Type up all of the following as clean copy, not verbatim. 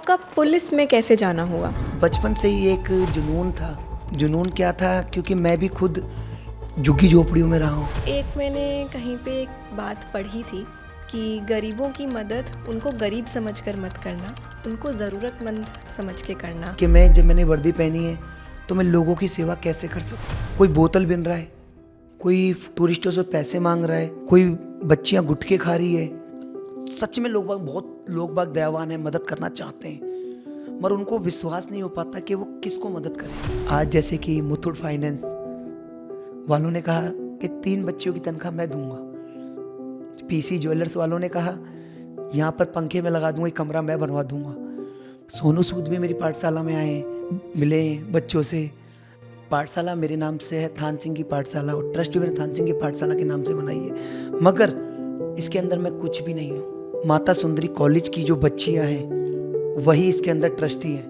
आपका पुलिस में कैसे जाना हुआ? बचपन से ही एक जुनून था। जुनून क्या था, क्योंकि मैं भी खुद झुग्गी झोपड़ियों में रहा हूँ। एक मैंने कहीं पे एक बात पढ़ी थी कि गरीबों की मदद उनको गरीब समझकर मत करना, उनको ज़रूरतमंद समझ के करना। कि जब मैंने वर्दी पहनी है तो मैं लोगों की सेवा कैसे कर सकूँ। कोई बोतल बिन रहा है, कोई टूरिस्टों से पैसे मांग रहा है, कोई बच्चियाँ गुटखे खा रही है। सच में बहुत लोग बाग दयावान है, मदद करना चाहते हैं, मगर उनको विश्वास नहीं हो पाता कि वो किसको मदद करें। आज जैसे कि मुथूट फाइनेंस वालों ने कहा कि 3 बच्चियों की तनख्वाह मैं दूंगा। पीसी ज्वेलर्स वालों ने कहा यहाँ पर पंखे में लगा दूंगा, एक कमरा मैं बनवा दूंगा। सोनू सूद भी मेरी पाठशाला में आए, मिले बच्चों से। पाठशाला मेरे नाम से है, थान सिंह की पाठशाला, और ट्रस्ट भी मैंने थान सिंह की पाठशाला के नाम से बनाई है, मगर इसके अंदर मैं कुछ भी नहीं हूँ। माता सुंदरी कॉलेज की जो बच्चियाँ हैं वही इसके अंदर ट्रस्टी हैं।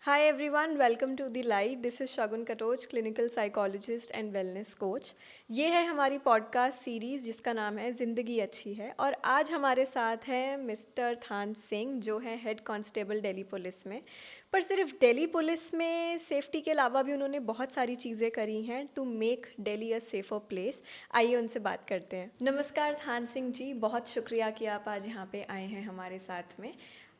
Hi everyone, welcome to the light. This is Shagun Katoch, clinical psychologist and wellness coach. ये है हमारी पॉडकास्ट सीरीज़ जिसका नाम है ज़िंदगी अच्छी है, और आज हमारे साथ हैं मिस्टर थान सिंह जो है हेड कांस्टेबल दिल्ली पुलिस में। पर सिर्फ दिल्ली पुलिस में सेफ्टी के अलावा भी उन्होंने बहुत सारी चीज़ें करी हैं to make Delhi a safer place. आइए उनसे बात करते हैं। नमस्कार थान सिंह जी, बहुत शुक्रिया कि आप आज यहाँ पे आए हैं हमारे साथ में।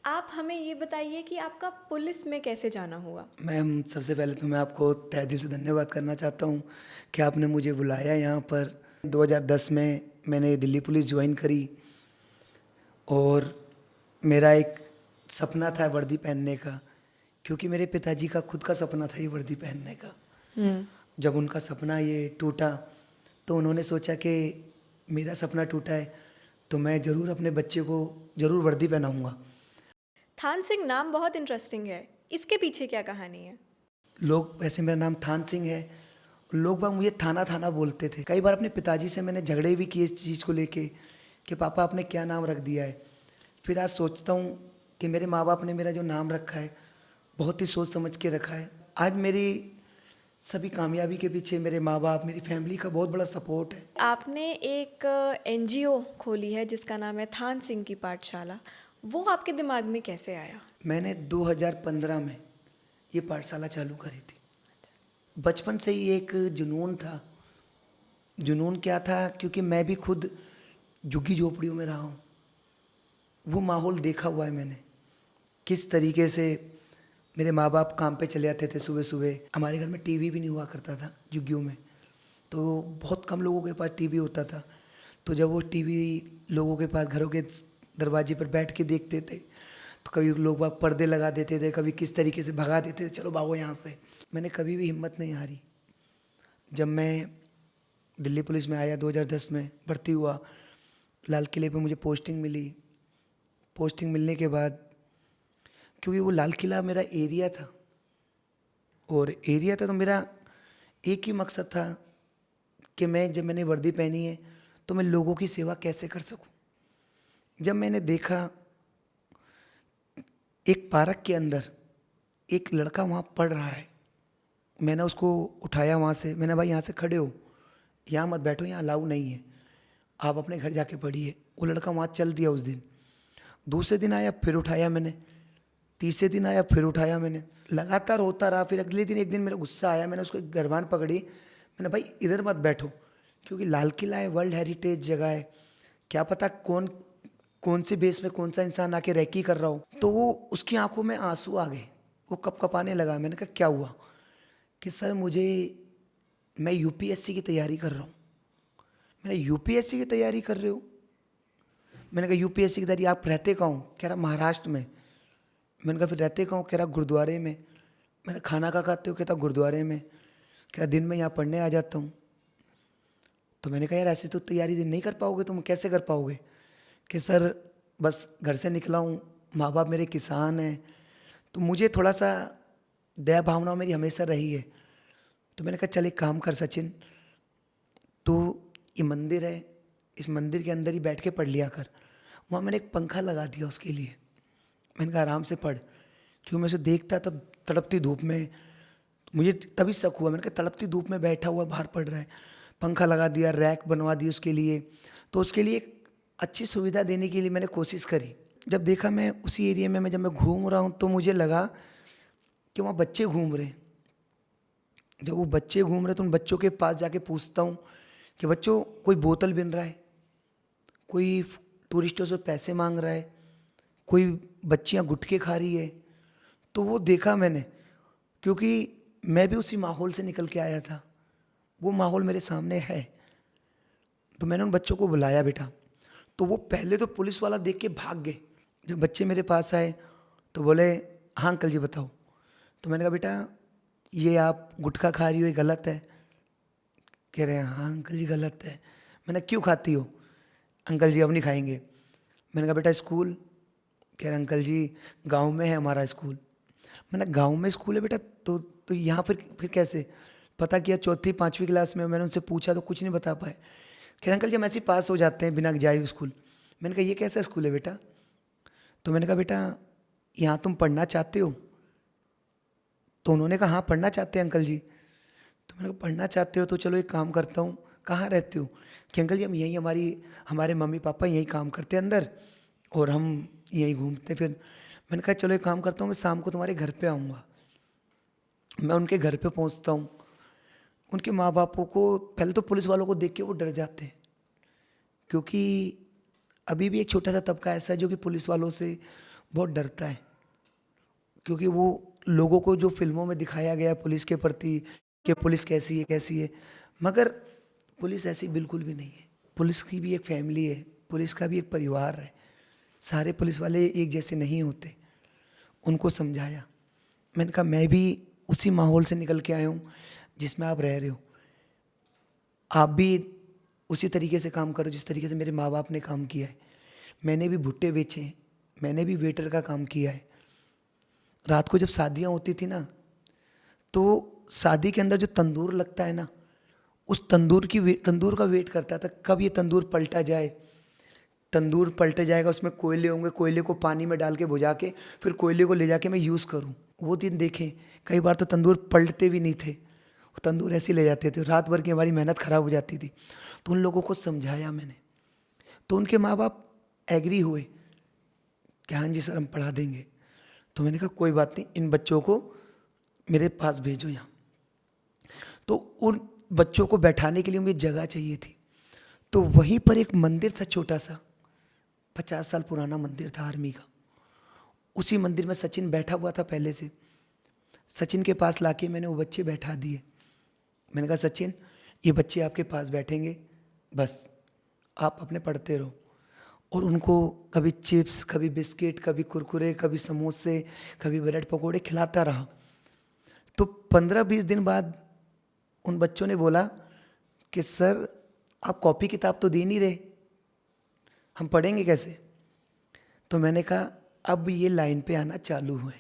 आप हमें ये बताइए कि आपका पुलिस में कैसे जाना हुआ? मैम, सबसे पहले तो मैं आपको तहे दिल से धन्यवाद करना चाहता हूँ कि आपने मुझे बुलाया यहाँ पर। 2010 में मैंने दिल्ली पुलिस ज्वाइन करी, और मेरा एक सपना था वर्दी पहनने का, क्योंकि मेरे पिताजी का खुद का सपना था ये वर्दी पहनने का। जब उनका सपना ये टूटा तो उन्होंने सोचा कि मेरा सपना टूटा है तो मैं ज़रूर अपने बच्चे को ज़रूर वर्दी पहनाऊँगा। थान सिंह नाम बहुत इंटरेस्टिंग है, इसके पीछे क्या कहानी है? लोग, वैसे मेरा नाम थान सिंह है, लोग बाग मुझे थाना थाना बोलते थे। कई बार अपने पिताजी से मैंने झगड़े भी किए इस चीज़ को लेके कि पापा आपने क्या नाम रख दिया है। फिर आज सोचता हूँ कि मेरे माँ बाप ने मेरा जो नाम रखा है बहुत ही सोच समझ के रखा है। आज मेरी सभी कामयाबी के पीछे मेरे माँ बाप, मेरी फैमिली का बहुत बड़ा सपोर्ट है। आपने एक एनजीओ खोली है जिसका नाम है थान सिंह की पाठशाला, वो आपके दिमाग में कैसे आया? मैंने 2015 में ये पाठशाला चालू करी थी। बचपन से ही एक जुनून था। जुनून क्या था, क्योंकि मैं भी खुद झुग्गी झोपड़ियों में रहा हूँ। वो माहौल देखा हुआ है मैंने, किस तरीके से मेरे माँ बाप काम पे चले जाते थे सुबह सुबह। हमारे घर में टीवी भी नहीं हुआ करता था झुग्गियों में, तो बहुत कम लोगों के पास टीवी होता था। तो जब वो टीवी लोगों के पास घरों के दरवाजे पर बैठ के देखते थे तो कभी लोग बाग पर्दे लगा देते थे, कभी किस तरीके से भगा देते थे, चलो भागो यहाँ से। मैंने कभी भी हिम्मत नहीं हारी। जब मैं दिल्ली पुलिस में आया 2010 में, भर्ती हुआ, लाल किले पे मुझे पोस्टिंग मिली। पोस्टिंग मिलने के बाद, क्योंकि वो लाल किला मेरा एरिया था, और एरिया था तो मेरा एक ही मकसद था कि जब मैंने वर्दी पहनी है तो मैं लोगों की सेवा कैसे कर सकूं। जब मैंने देखा एक पार्क के अंदर एक लड़का वहाँ पढ़ रहा है, मैंने उसको उठाया वहाँ से। मैंने, भाई यहाँ से खड़े हो, यहाँ मत बैठो, यहाँ अलाउ नहीं है, आप अपने घर जाके पढ़िए। वो लड़का वहाँ चल दिया उस दिन। दूसरे दिन आया, फिर उठाया मैंने। तीसरे दिन आया, फिर उठाया मैंने। लगातार होता रहा। फिर अगले दिन, एक दिन मेरा गुस्सा आया, मैंने उसको गर्बान पकड़ी। मैंने, भाई इधर मत बैठो, क्योंकि लाल किला है, वर्ल्ड हेरिटेज जगह है, क्या पता कौन कौन से बेस में कौन सा इंसान आके रैकी कर रहा हो। तो वो, उसकी आंखों में आंसू आ गए, वो कपकपाने लगा। मैंने कहा क्या हुआ? कि सर मैं यूपीएससी की तैयारी कर रहा हूँ। मैंने, यूपीएससी की तैयारी कर रहे हो? मैंने कहा यूपीएससी की तैयारी, आप रहते कहाँ हो? कह रहा महाराष्ट्र में। मैंने कहा फिर रहते कहाँ हो? कह रहा गुरुद्वारे में। मैंने, खाना कहाँ खाते हो? कहता गुरुद्वारे में। कह रहा दिन में यहाँ पढ़ने आ जाता हूँ। तो मैंने कहा यार ऐसे तो तैयारी दिन नहीं कर पाओगे, तुम कैसे कर पाओगे? कि सर बस घर से निकला हूँ, माँ बाप मेरे किसान हैं, तो मुझे थोड़ा सा दया भावना मेरी हमेशा रही है। तो मैंने कहा चल एक काम कर सचिन, तो ये मंदिर है, इस मंदिर के अंदर ही बैठ के पढ़ लिया कर। वहाँ मैंने एक पंखा लगा दिया उसके लिए। मैंने कहा आराम से पढ़, क्यों मैं उसे देखता था तड़पती धूप में, मुझे तभी शक हुआ। मैंने कहा तड़पती धूप में बैठा हुआ बाहर पढ़ रहा है, पंखा लगा दिया, रैक बनवा दी उसके लिए। तो उसके लिए एक अच्छी सुविधा देने के लिए मैंने कोशिश करी। जब देखा मैं उसी एरिया में जब मैं घूम रहा हूँ तो मुझे लगा कि वहाँ बच्चे घूम रहे हैं। जब वो बच्चे घूम रहे हैं तो उन बच्चों के पास जाके पूछता हूँ कि बच्चों, कोई बोतल बिन रहा है, कोई टूरिस्टों से पैसे मांग रहा है, कोई बच्चियाँ गुटखे खा रही है। तो वो देखा मैंने, क्योंकि मैं भी उसी माहौल से निकल के आया था, वो माहौल मेरे सामने है। तो मैंने उन बच्चों को बुलाया बेटा। तो वो पहले तो पुलिस वाला देख के भाग गए। जब बच्चे मेरे पास आए तो बोले, हाँ अंकल जी बताओ। तो मैंने कहा बेटा, ये आप गुटखा खा रही हो, ये गलत है। कह रहे हैं हाँ अंकल जी गलत है। मैंने क्यों खाती हो? अंकल जी अब नहीं खाएंगे। मैंने कहा बेटा स्कूल? कह रहे अंकल जी गांव में है हमारा स्कूल। मैंने गांव में स्कूल है बेटा, तो यहाँ फिर कैसे? पता किया चौथी पाँचवीं क्लास में, मैंने उनसे पूछा तो कुछ नहीं बता पाए। कह रहे अंकल जी हम ऐसे ही पास हो जाते हैं बिना जाए स्कूल। मैंने कहा ये कैसा स्कूल है बेटा? तो मैंने कहा बेटा यहाँ तुम पढ़ना चाहते हो? तो उन्होंने कहा हाँ पढ़ना चाहते हैं अंकल जी। तो मैंने कहा पढ़ना चाहते हो तो चलो एक काम करता हूँ, कहाँ रहते हो? कि अंकल जी हम यहीं, हमारे मम्मी पापा यहीं काम करते हैं अंदर, और हम यहीं घूमते फिर। मैंने कहा चलो एक काम करता हूँ, मैं शाम को तुम्हारे घर पे आऊँगा। मैं उनके घर पे पहुँचता हूँ। उनके माँ बापों को, पहले तो पुलिस वालों को देख के वो डर जाते हैं, क्योंकि अभी भी एक छोटा सा तबका ऐसा है जो कि पुलिस वालों से बहुत डरता है। क्योंकि वो लोगों को जो फिल्मों में दिखाया गया पुलिस के प्रति कि पुलिस कैसी है, मगर पुलिस ऐसी बिल्कुल भी नहीं है। पुलिस की भी एक फैमिली है, पुलिस का भी एक परिवार है। सारे पुलिस वाले एक जैसे नहीं होते। उनको समझाया। मैंने कहा मैं भी उसी माहौल से निकल के आया हूँ जिसमें आप रह रहे हो। आप भी उसी तरीके से काम करो जिस तरीके से मेरे माँ बाप ने काम किया है। मैंने भी भुट्टे बेचे हैं, मैंने भी वेटर का काम किया है। रात को जब शादियाँ होती थी ना, तो शादी के अंदर जो तंदूर लगता है ना, उस तंदूर का वेट करता था कब ये तंदूर पलटा जाए। तंदूर पलटे जाएगा, उसमें कोयले होंगे, कोयले को पानी में डाल के बुझा के फिर कोयले को ले जाके मैं यूज़ करूँ। वो दिन देखे, कई बार तो तंदूर पलटते भी नहीं थे, वो तंदूर ऐसे ले जाते थे, रात भर की हमारी मेहनत ख़राब हो जाती थी। तो उन लोगों को समझाया मैंने, तो उनके माँ बाप एग्री हुए कि हाँ जी सर हम पढ़ा देंगे। तो मैंने कहा कोई बात नहीं, इन बच्चों को मेरे पास भेजो यहाँ। तो उन बच्चों को बैठाने के लिए मुझे जगह चाहिए थी। तो वहीं पर एक मंदिर था छोटा सा, 50 साल पुराना मंदिर था आर्मी का। उसी मंदिर में सचिन बैठा हुआ था पहले से। सचिन के पास लाके मैंने वो बच्चे बैठा दिए। मैंने कहा सचिन ये बच्चे आपके पास बैठेंगे, बस आप अपने पढ़ते रहो। और उनको कभी चिप्स, कभी बिस्किट, कभी कुरकुरे, कभी समोसे, कभी ब्रेड पकौड़े खिलाता रहा। तो 15-20 दिन बाद उन बच्चों ने बोला कि सर आप कॉपी किताब तो दे नहीं रहे, हम पढ़ेंगे कैसे? तो मैंने कहा अब ये लाइन पे आना चालू हुए।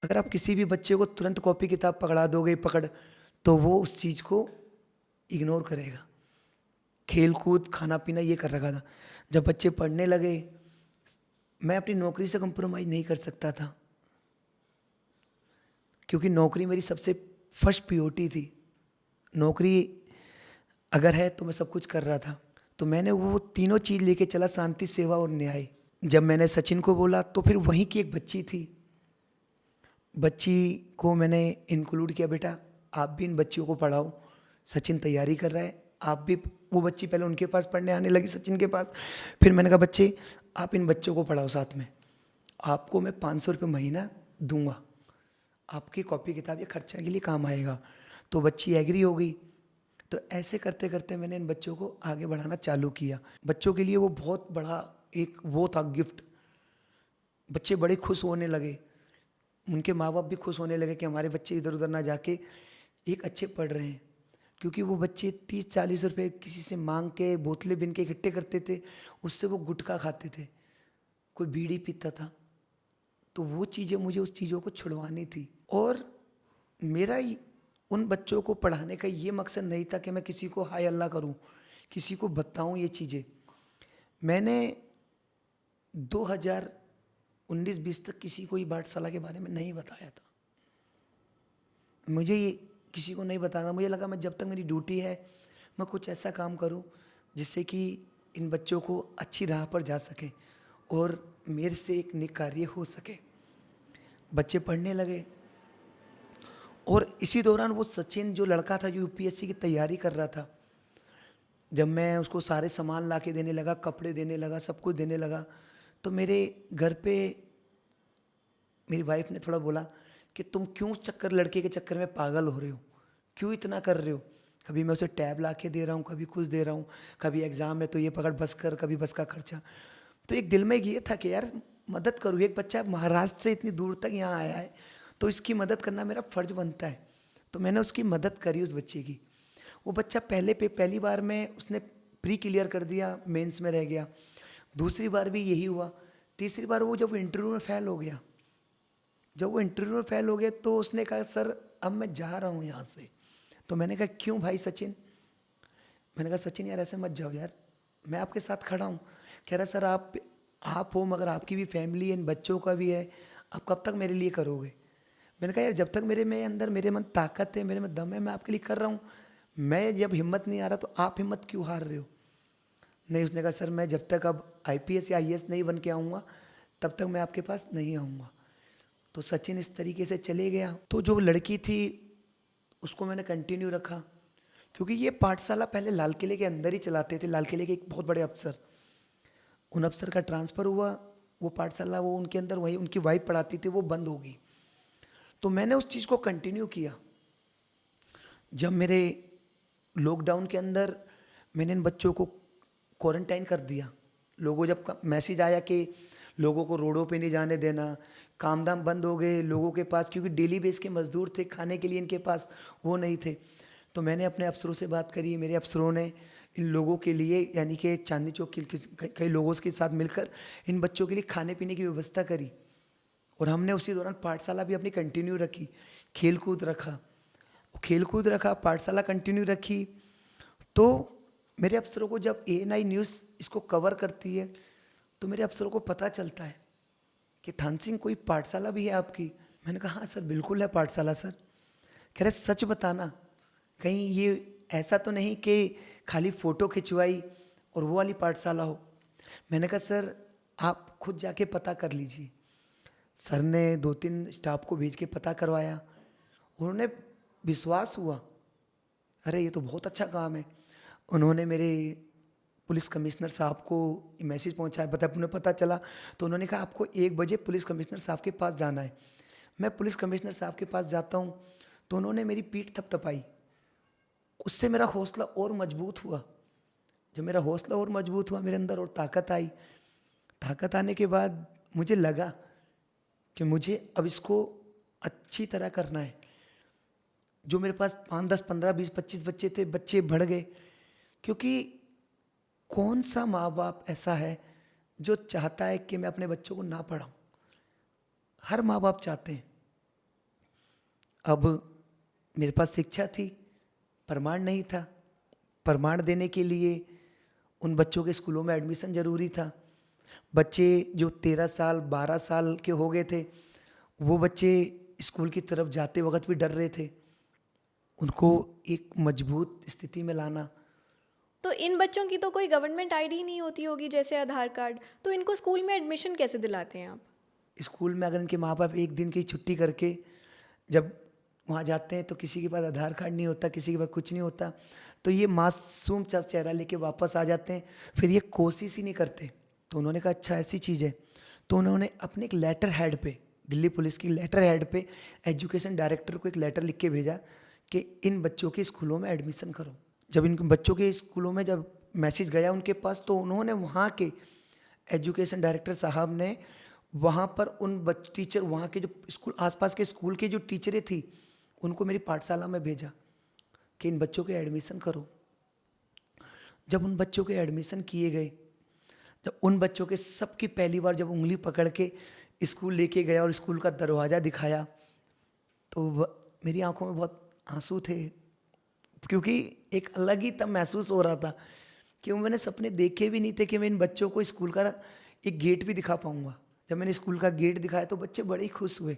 अगर आप किसी भी बच्चे को तुरंत कॉपी किताब पकड़ा दोगे, तो वो उस चीज़ को इग्नोर करेगा। खेल कूद खाना पीना ये कर रखा था। जब बच्चे पढ़ने लगे, मैं अपनी नौकरी से कंप्रोमाइज़ नहीं कर सकता था, क्योंकि नौकरी मेरी सबसे फर्स्ट प्रायोरिटी थी। नौकरी अगर है तो मैं सब कुछ कर रहा था। तो मैंने वो तीनों चीज़ लेके चला, शांति, सेवा और न्याय। जब मैंने सचिन को बोला तो फिर वहीं की एक बच्ची थी, बच्ची को मैंने इंक्लूड किया, बेटा आप भी इन बच्चियों को पढ़ाओ, सचिन तैयारी कर रहा है, आप भी। वो बच्ची पहले उनके पास पढ़ने आने लगी, सचिन के पास। फिर मैंने कहा बच्चे आप इन बच्चों को पढ़ाओ साथ में, आपको मैं 500 रुपये महीना दूंगा, आपकी कॉपी किताब ये खर्चा के लिए काम आएगा। तो बच्ची एग्री हो गई। तो ऐसे करते करते मैंने इन बच्चों को आगे बढ़ाना चालू किया। बच्चों के लिए वो बहुत बड़ा एक वो था गिफ्ट। बच्चे बड़े खुश होने लगे, उनके माँ बाप भी खुश होने लगे कि हमारे बच्चे इधर उधर ना जाके एक अच्छे पढ़ रहे हैं। क्योंकि वो बच्चे 30-40 रुपये किसी से मांग के बोतलें बिन के इकट्ठे करते थे, उससे वो गुटखा खाते थे, कोई बीड़ी पीता था। तो वो चीज़ें मुझे उस चीज़ों को छुड़वानी थी। और मेरा उन बच्चों को पढ़ाने का ये मकसद नहीं था कि मैं किसी को हाय अल्लाह करूं, किसी को बताऊं ये चीज़ें। मैंने 2019-20 तक किसी को ये पाठशाला के बारे में नहीं बताया था। मुझे ये किसी को नहीं बताना, मुझे लगा मैं जब तक मेरी ड्यूटी है मैं कुछ ऐसा काम करूं जिससे कि इन बच्चों को अच्छी राह पर जा सके और मेरे से एक नेक कार्य हो सके। बच्चे पढ़ने लगे और इसी दौरान वो सचिन जो लड़का था जो यूपीएससी की तैयारी कर रहा था, जब मैं उसको सारे सामान ला के देने लगा, कपड़े देने लगा, सब कुछ देने लगा, तो मेरे घर पे मेरी वाइफ ने थोड़ा बोला कि तुम क्यों लड़के के चक्कर में पागल हो रहे हो, क्यों इतना कर रहे हो। कभी मैं उसे टैब ला के दे रहा हूँ, कभी कुछ दे रहा हूँ, कभी एग्ज़ाम है तो ये पकड़ बस कर, कभी बस का खर्चा। तो एक दिल में ये था कि यार मदद करूँ, एक बच्चा महाराष्ट्र से इतनी दूर तक यहाँ आया है तो इसकी मदद करना मेरा फ़र्ज बनता है। तो मैंने उसकी मदद करी उस बच्चे की। वो बच्चा पहली बार में उसने प्री क्लियर कर दिया, मेंस में रह गया। दूसरी बार भी यही हुआ। तीसरी बार वो जब इंटरव्यू में फ़ेल हो गया, तो उसने कहा सर अब मैं जा रहा हूँ यहाँ से। तो मैंने कहा क्यों भाई सचिन? मैंने कहा सचिन यार ऐसे मत जाओ यार, मैं आपके साथ खड़ा हूँ। कह रहा सर आप हो मगर आपकी भी फैमिली है, इन बच्चों का भी है, आप कब तक मेरे लिए करोगे? मैंने कहा यार जब तक मेरे मन ताकत है, मेरे में दम है, मैं आपके लिए कर रहा हूँ। मैं जब हिम्मत नहीं आ रहा तो आप हिम्मत क्यों हार रहे हो? नहीं, उसने कहा सर मैं जब तक अब आईपीएस या आईएएस नहीं बन के आऊँगा तब तक मैं आपके पास नहीं आऊँगा। तो सचिन इस तरीके से चले गया। तो जो लड़की थी उसको मैंने कंटिन्यू रखा, क्योंकि ये पाठशाला पहले लाल किले के अंदर ही चलाते थे। लाल किले के एक बहुत बड़े अफसर, उन अफसर का ट्रांसफ़र हुआ, वो पाठशाला वो उनके अंदर वही उनकी वाइफ पढ़ाती थी, वो बंद हो गई। तो मैंने उस चीज़ को कंटिन्यू किया। जब मेरे लॉकडाउन के अंदर मैंने इन बच्चों को क्वारंटाइन कर दिया, लोगों जब मैसेज आया कि लोगों को रोडों पे नहीं जाने देना, काम धाम बंद हो गए लोगों के पास, क्योंकि डेली बेस के मजदूर थे, खाने के लिए इनके पास वो नहीं थे। तो मैंने अपने अफसरों से बात करी, मेरे अफसरों ने इन लोगों के लिए यानी कि चांदनी चौक के कई लोगों के साथ मिलकर इन बच्चों के लिए खाने पीने की व्यवस्था करी। और हमने उसी दौरान पाठशाला भी अपनी कंटिन्यू रखी, खेल कूद रखा, पाठशाला कंटिन्यू रखी। तो मेरे अफसरों को जब एएनआई न्यूज़ इसको कवर करती है तो मेरे अफसरों को पता चलता है कि थान सिंह कोई पाठशाला भी है आपकी। मैंने कहा हाँ सर बिल्कुल है पाठशाला सर। कह रहे सच बताना, कहीं ये ऐसा तो नहीं कि खाली फ़ोटो खिंचवाई और वो वाली पाठशाला हो। मैंने कहा सर आप खुद जाके पता कर लीजिए। सर ने 2-3 स्टाफ को भेज के पता करवाया, उन्होंने विश्वास हुआ, अरे ये तो बहुत अच्छा काम है। उन्होंने मेरे पुलिस कमिश्नर साहब को मैसेज पहुंचाया, उन्हें पता चला तो उन्होंने कहा आपको 1 बजे पुलिस कमिश्नर साहब के पास जाना है। मैं पुलिस कमिश्नर साहब के पास जाता हूं तो उन्होंने मेरी पीठ थपथपाई, उससे मेरा हौसला और मजबूत हुआ। जब मेरा हौसला और मजबूत हुआ, मेरे अंदर और ताकत आई। ताकत आने के बाद मुझे लगा कि मुझे अब इसको अच्छी तरह करना है। जो मेरे पास 5, 10, 15, 20, 25 बच्चे थे, बच्चे बढ़ गए, क्योंकि कौन सा माँ बाप ऐसा है जो चाहता है कि मैं अपने बच्चों को ना पढ़ाऊं? हर माँ बाप चाहते हैं। अब मेरे पास शिक्षा थी, प्रमाण नहीं था। प्रमाण देने के लिए उन बच्चों के स्कूलों में एडमिशन ज़रूरी था। बच्चे जो 13 साल 12 साल के हो गए थे, वो बच्चे स्कूल की तरफ जाते वक्त भी डर रहे थे। उनको एक मजबूत स्थिति में लाना। तो इन बच्चों की तो कोई गवर्नमेंट आईडी नहीं होती होगी जैसे आधार कार्ड, तो इनको स्कूल में एडमिशन कैसे दिलाते हैं आप? स्कूल में अगर इनके माँ बाप एक दिन की छुट्टी करके जब वहाँ जाते हैं तो किसी के पास आधार कार्ड नहीं होता, किसी के पास कुछ नहीं होता, तो ये मासूम सा चेहरा लेके वापस आ जाते हैं, फिर ये कोशिश ही नहीं करते। तो उन्होंने कहा अच्छा ऐसी चीज़ है, तो उन्होंने अपने एक लेटर हेड पे, दिल्ली पुलिस की लेटर हेड पे एजुकेशन डायरेक्टर को एक लेटर लिख के भेजा कि इन बच्चों के स्कूलों में एडमिशन करो। जब इन बच्चों के स्कूलों में जब मैसेज गया उनके पास, तो उन्होंने वहाँ के एजुकेशन डायरेक्टर साहब ने वहाँ पर उन टीचर, वहाँ के जो स्कूल आसपास के स्कूल के जो टीचरें थी, उनको मेरी पाठशाला में भेजा कि इन बच्चों के एडमिशन करो। जब उन बच्चों के एडमिशन किए गए, जब उन बच्चों के सबकी पहली बार जब उंगली पकड़ के स्कूल लेके गया और स्कूल का दरवाज़ा दिखाया, तो मेरी आंखों में बहुत आंसू थे, क्योंकि एक अलग ही तब महसूस हो रहा था कि मैंने सपने देखे भी नहीं थे कि मैं इन बच्चों को स्कूल का एक गेट भी दिखा पाऊँगा। जब मैंने स्कूल का गेट दिखाया तो बच्चे बड़े ही खुश हुए।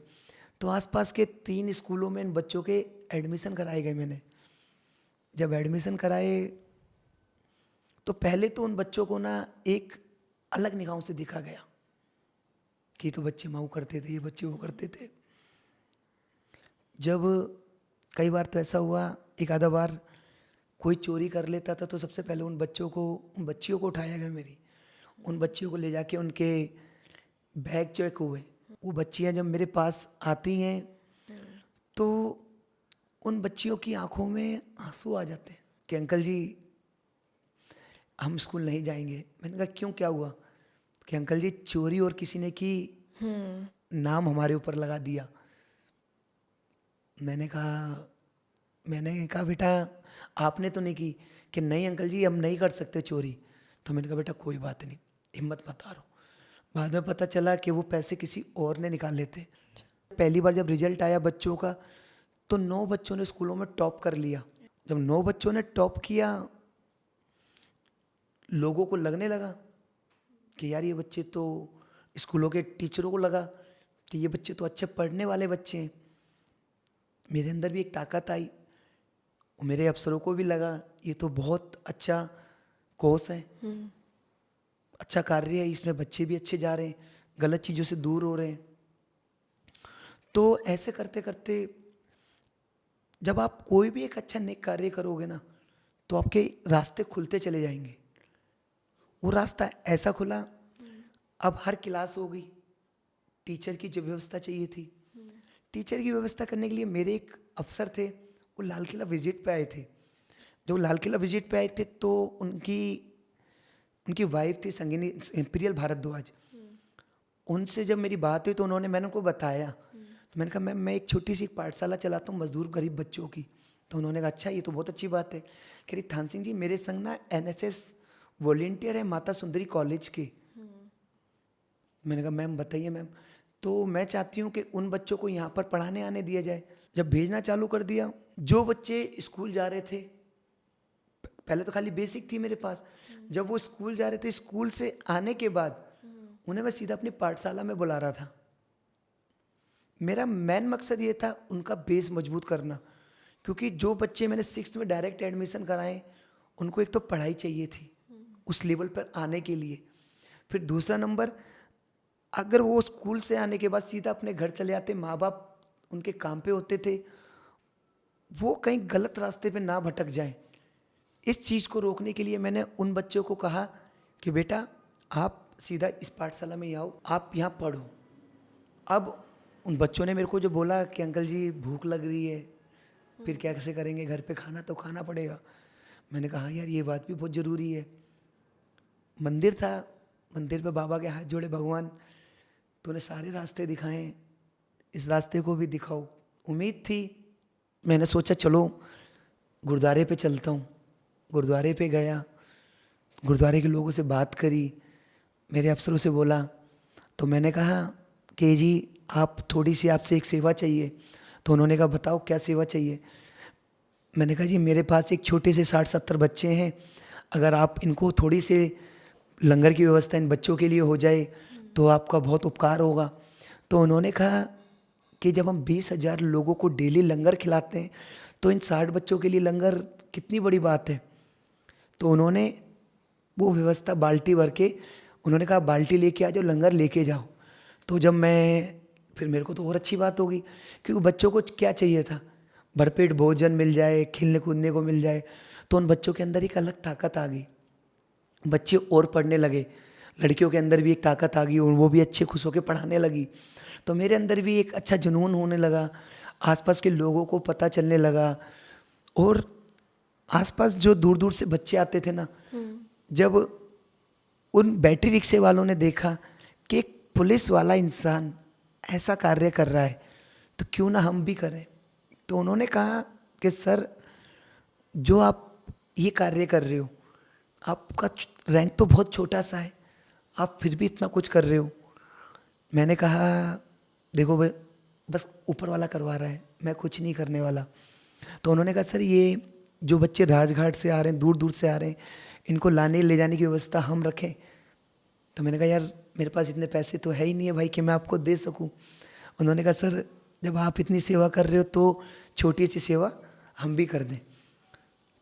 तो आसपास के 3 स्कूलों में इन बच्चों के एडमिशन कराए गए। मैंने जब एडमिशन कराए तो पहले तो उन बच्चों को ना एक अलग निगाहों से देखा गया कि तो बच्चे माऊ करते थे, ये बच्चे वो करते थे। जब कई बार तो ऐसा हुआ, एक आधा बार कोई चोरी कर लेता था तो सबसे पहले उन बच्चियों को उठाया गया मेरी, उन बच्चियों को ले जाके उनके बैग चेक हुए। वो बच्चियां जब मेरे पास आती हैं तो उन बच्चियों की आंखों में आंसू आ जाते हैं कि अंकल जी हम स्कूल नहीं जाएंगे। मैंने कहा क्यों, क्या हुआ? कि अंकल जी चोरी और किसी ने की, नाम हमारे ऊपर लगा दिया। मैंने कहा बेटा आपने तो नहीं की। कि नहीं अंकल जी हम नहीं कर सकते चोरी। तो मैंने कहा बेटा कोई बात नहीं, हिम्मत मत हारो। बाद में पता चला कि वो पैसे किसी और ने निकाल लेते। पहली बार जब रिजल्ट आया बच्चों का तो 9 बच्चों ने स्कूलों में टॉप कर लिया। जब 9 बच्चों ने टॉप किया, लोगों को लगने लगा कि यार ये बच्चे तो, स्कूलों के टीचरों को लगा कि ये बच्चे तो अच्छे पढ़ने वाले बच्चे हैं। मेरे अंदर भी एक ताकत आई और मेरे अफसरों को भी लगा ये तो बहुत अच्छा कोर्स है, अच्छा कार्य है, इसमें बच्चे भी अच्छे जा रहे हैं, गलत चीज़ों से दूर हो रहे हैं। तो ऐसे करते करते जब आप कोई भी एक अच्छा नेक कार्य करोगे ना तो आपके रास्ते खुलते चले जाएंगे। वो रास्ता ऐसा खुला, अब हर क्लास हो गई। टीचर की जो व्यवस्था चाहिए थी, टीचर की व्यवस्था करने के लिए मेरे एक अफसर थे, वो लाल किला विजिट पे आए थे। जब लाल किला विजिट पे आए थे तो उनकी वाइफ थी संगिनी प्रियल भारद्वाज। उनसे जब मेरी बात हुई तो मैंने उनको बताया। तो मैंने कहा मैम मैं एक छोटी सी पाठशाला चलाता हूँ मजदूर गरीब बच्चों की। तो उन्होंने कहा अच्छा ये तो बहुत अच्छी बात है। कह रही थान सिंह जी मेरे संग ना NSS वॉलेंटियर है माता सुंदरी कॉलेज के। मैंने कहा मैम बताइए मैम। तो मैं चाहती हूँ कि उन बच्चों को यहाँ पर पढ़ाने आने दिया जाए। जब भेजना चालू कर दिया, जो बच्चे स्कूल जा रहे थे, पहले तो खाली बेसिक थी मेरे पास, जब वो स्कूल जा रहे थे स्कूल से आने के बाद उन्हें मैं सीधा अपनी पाठशाला में बुला रहा था। मेरा मेन मकसद ये था उनका बेस मजबूत करना, क्योंकि जो बच्चे मैंने 6th में डायरेक्ट एडमिशन कराए उनको एक तो पढ़ाई चाहिए थी उस लेवल पर आने के लिए। फिर दूसरा नंबर, अगर वो स्कूल से आने के बाद सीधा अपने घर चले आते, माँ बाप उनके काम पे होते थे, वो कहीं गलत रास्ते पे ना भटक जाएं। इस चीज़ को रोकने के लिए मैंने उन बच्चों को कहा कि बेटा आप सीधा इस पाठशाला में ही आओ, आप यहाँ पढ़ो। अब उन बच्चों ने मेरे को जो बोला कि अंकल जी भूख लग रही है, फिर कैसे करेंगे, घर पे खाना तो खाना पड़ेगा। मैंने कहा यार ये बात भी बहुत ज़रूरी है। मंदिर था, मंदिर पे बाबा के हाथ जोड़े, भगवान तूने सारे रास्ते दिखाए, इस रास्ते को भी दिखाओ। उम्मीद थी, मैंने सोचा चलो गुरुद्वारे पे चलता हूँ। गुरुद्वारे पे गया, गुरुद्वारे के लोगों से बात करी, मेरे अफसरों से बोला। तो मैंने कहा कि जी आप थोड़ी सी, आपसे एक सेवा चाहिए। तो उन्होंने कहा बताओ क्या सेवा चाहिए। मैंने कहा जी मेरे पास एक छोटे से 60-70 बच्चे हैं, अगर आप इनको थोड़ी से लंगर की व्यवस्था इन बच्चों के लिए हो जाए तो आपका बहुत उपकार होगा। तो उन्होंने कहा कि जब हम 20,000 लोगों को डेली लंगर खिलाते हैं तो इन 60 बच्चों के लिए लंगर कितनी बड़ी बात है। तो उन्होंने वो व्यवस्था बाल्टी भर के, उन्होंने कहा बाल्टी लेके आ जाओ, लंगर लेके जाओ। तो जब फिर मेरे को तो और अच्छी बात होगी, क्योंकि बच्चों को क्या चाहिए था, भरपेट भोजन मिल जाए, खेलने कूदने को मिल जाए। तो उन बच्चों के अंदर एक अलग ताकत आ गई, बच्चे और पढ़ने लगे। लड़कियों के अंदर भी एक ताकत आ गई और वो भी अच्छे खुश होकर पढ़ाने लगी। तो मेरे अंदर भी एक अच्छा जुनून होने लगा, आसपास के लोगों को पता चलने लगा। और आसपास जो दूर दूर से बच्चे आते थे ना, जब उन बैटरी रिक्शे वालों ने देखा कि एक पुलिस वाला इंसान ऐसा कार्य कर रहा है तो क्यों ना हम भी करें। तो उन्होंने कहा कि सर जो आप ये कार्य कर रहे हो, आपका रैंक तो बहुत छोटा सा है, आप फिर भी इतना कुछ कर रहे हो। मैंने कहा देखो बस ऊपर वाला करवा रहा है, मैं कुछ नहीं करने वाला। तो उन्होंने कहा सर ये जो बच्चे राजघाट से आ रहे हैं, दूर दूर से आ रहे हैं, इनको लाने ले जाने की व्यवस्था हम रखें। तो मैंने कहा यार मेरे पास इतने पैसे तो है ही नहीं है भाई कि मैं आपको दे सकूं। उन्होंने कहा सर जब आप इतनी सेवा कर रहे हो तो छोटी सी सेवा हम भी कर दें।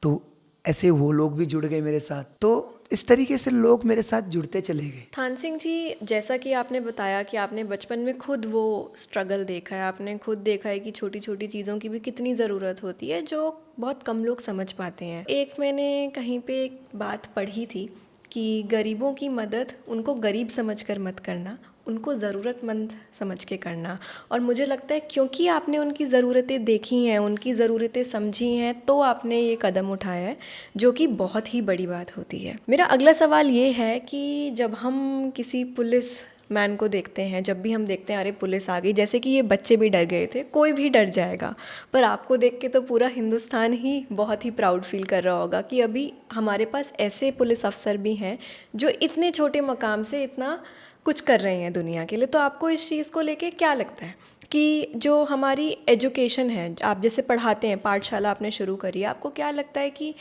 तो ऐसे वो लोग भी जुड़ गए मेरे साथ। तो इस तरीके से लोग मेरे साथ जुड़ते चले गए। थान सिंह जी, जैसा कि आपने बताया कि आपने बचपन में खुद वो स्ट्रगल देखा है, आपने खुद देखा है कि छोटी छोटी चीज़ों की भी कितनी ज़रूरत होती है जो बहुत कम लोग समझ पाते हैं। एक मैंने कहीं पे एक बात पढ़ी थी कि गरीबों की मदद उनको गरीब समझकर मत करना, उनको ज़रूरतमंद समझ के करना। और मुझे लगता है क्योंकि आपने उनकी ज़रूरतें देखी हैं, उनकी ज़रूरतें समझी हैं, तो आपने ये कदम उठाया है, जो कि बहुत ही बड़ी बात होती है। मेरा अगला सवाल ये है कि जब हम किसी पुलिस मैन को देखते हैं, जब भी हम देखते हैं अरे पुलिस आ गई, जैसे कि ये बच्चे भी डर गए थे, कोई भी डर जाएगा, पर आपको देख के तो पूरा हिंदुस्तान ही बहुत ही प्राउड फील कर रहा होगा कि अभी हमारे पास ऐसे पुलिस अफसर भी हैं जो इतने छोटे मकाम से इतना कुछ कर रहे हैं दुनिया के लिए। तो आपको इस चीज़ को लेके क्या लगता है कि जो हमारी एजुकेशन है, आप जैसे पढ़ाते हैं, पाठशाला आपने शुरू करी है, आपको क्या लगता है कि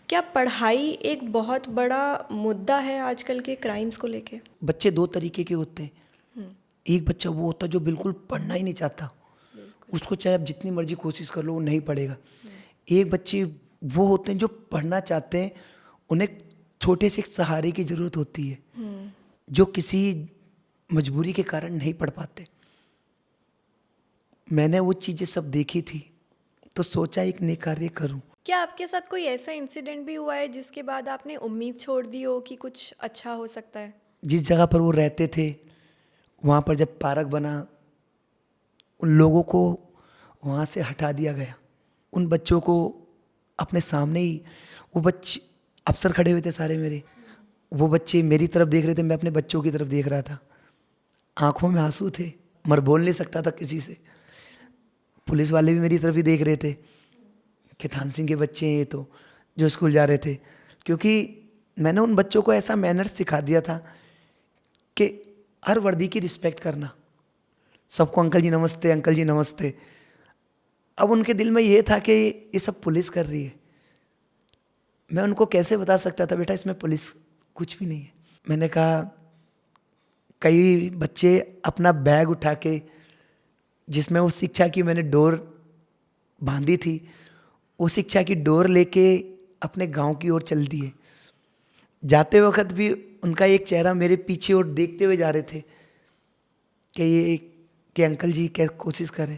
क्या पढ़ाई एक बहुत बड़ा मुद्दा है आजकल के क्राइम्स को लेके? बच्चे दो तरीके के होते हैं। एक बच्चा वो होता है जो बिल्कुल पढ़ना ही नहीं चाहता, उसको चाहे आप जितनी मर्जी कोशिश कर लो वो नहीं पढ़ेगा। एक बच्चे वो होते हैं जो पढ़ना चाहते हैं, उन्हें छोटे से एक सहारे की ज़रूरत होती है, जो किसी मजबूरी के कारण नहीं पढ़ पाते। मैंने वो चीज़ें सब देखी थी, तो सोचा एक नेक कार्य करूं। क्या आपके साथ कोई ऐसा इंसिडेंट भी हुआ है जिसके बाद आपने उम्मीद छोड़ दी हो कि कुछ अच्छा हो सकता है? जिस जगह पर वो रहते थे, वहाँ पर जब पार्क बना, उन लोगों को वहाँ से हटा दिया गया। उन बच्चों को अपने सामने ही, वो बच्चे अफसर खड़े हुए थे सारे मेरे, वो बच्चे मेरी तरफ देख रहे थे, मैं अपने बच्चों की तरफ देख रहा था। आंखों में आंसू थे, मगर बोल नहीं सकता था किसी से। पुलिस वाले भी मेरी तरफ ही देख रहे थे कि थान सिंह के बच्चे हैं ये, तो जो स्कूल जा रहे थे। क्योंकि मैंने उन बच्चों को ऐसा मैनर्स सिखा दिया था कि हर वर्दी की रिस्पेक्ट करना, सबको अंकल जी नमस्ते, अंकल जी नमस्ते। अब उनके दिल में ये था कि ये सब पुलिस कर रही है। मैं उनको कैसे बता सकता था बेटा इसमें पुलिस कुछ भी नहीं है। मैंने कहा, कई बच्चे अपना बैग उठा के, जिसमें वो शिक्षा की मैंने डोर बांधी थी, वो शिक्षा की डोर लेके अपने गांव की ओर चल दिए। जाते वक्त भी उनका एक चेहरा मेरे पीछे और देखते हुए जा रहे थे कि अंकल जी क्या कोशिश करें।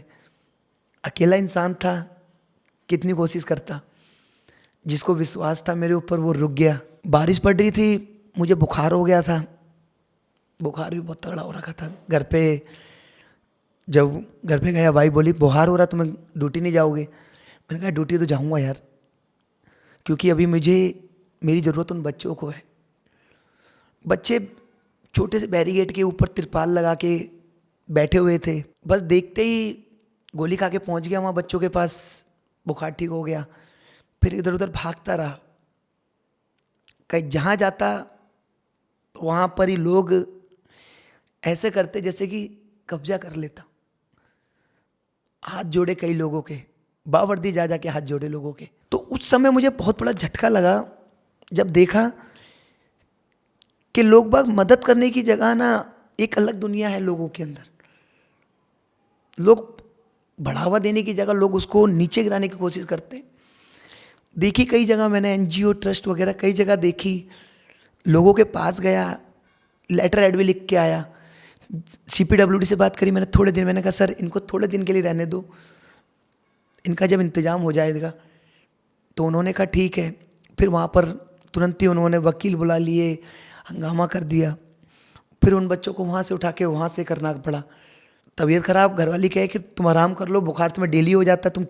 अकेला इंसान था, कितनी कोशिश करता। जिसको विश्वास था मेरे ऊपर वो रुक गया। बारिश पड़ रही थी, मुझे बुखार हो गया था, बुखार भी बहुत तगड़ा हो रखा था। जब घर पे गया, भाई बोली बुखार हो रहा तुम्हें, ड्यूटी नहीं जाओगे? मैंने कहा ड्यूटी तो जाऊंगा यार, क्योंकि अभी मेरी ज़रूरत उन बच्चों को है। बच्चे छोटे से बैरिकेड के ऊपर तिरपाल लगा के बैठे हुए थे। बस देखते ही गोली खा के पहुंच गया वहाँ बच्चों के पास, बुखार ठीक हो गया। फिर इधर उधर भागता रहा, कहीं जहाँ जाता वहाँ पर ही लोग ऐसे करते जैसे कि कब्जा कर लेता। हाथ जोड़े कई लोगों के, बावर्दी जा के हाथ जोड़े लोगों के। तो उस समय मुझे बहुत बड़ा झटका लगा जब देखा कि लोग बाग मदद करने की जगह ना, एक अलग दुनिया है लोगों के अंदर। लोग बढ़ावा देने की जगह लोग उसको नीचे गिराने की कोशिश करते हैं। देखी कई जगह, मैंने एनजीओ ट्रस्ट वगैरह कई जगह देखी। लोगों के पास गया, लेटर एड भी लिख के आया, CPWD से बात करी मैंने थोड़े दिन। मैंने कहा सर इनको थोड़े दिन के लिए रहने दो, इनका जब इंतज़ाम हो जाएगा। तो उन्होंने कहा ठीक है। फिर वहाँ पर तुरंत ही उन्होंने वकील बुला लिए, हंगामा कर दिया। फिर उन बच्चों को वहाँ से उठा के वहाँ से करना पड़ा। तबीयत खराब, घरवाली कहे कि तुम आराम कर लो, बुखार तुम्हें डेली हो जाता है, तुम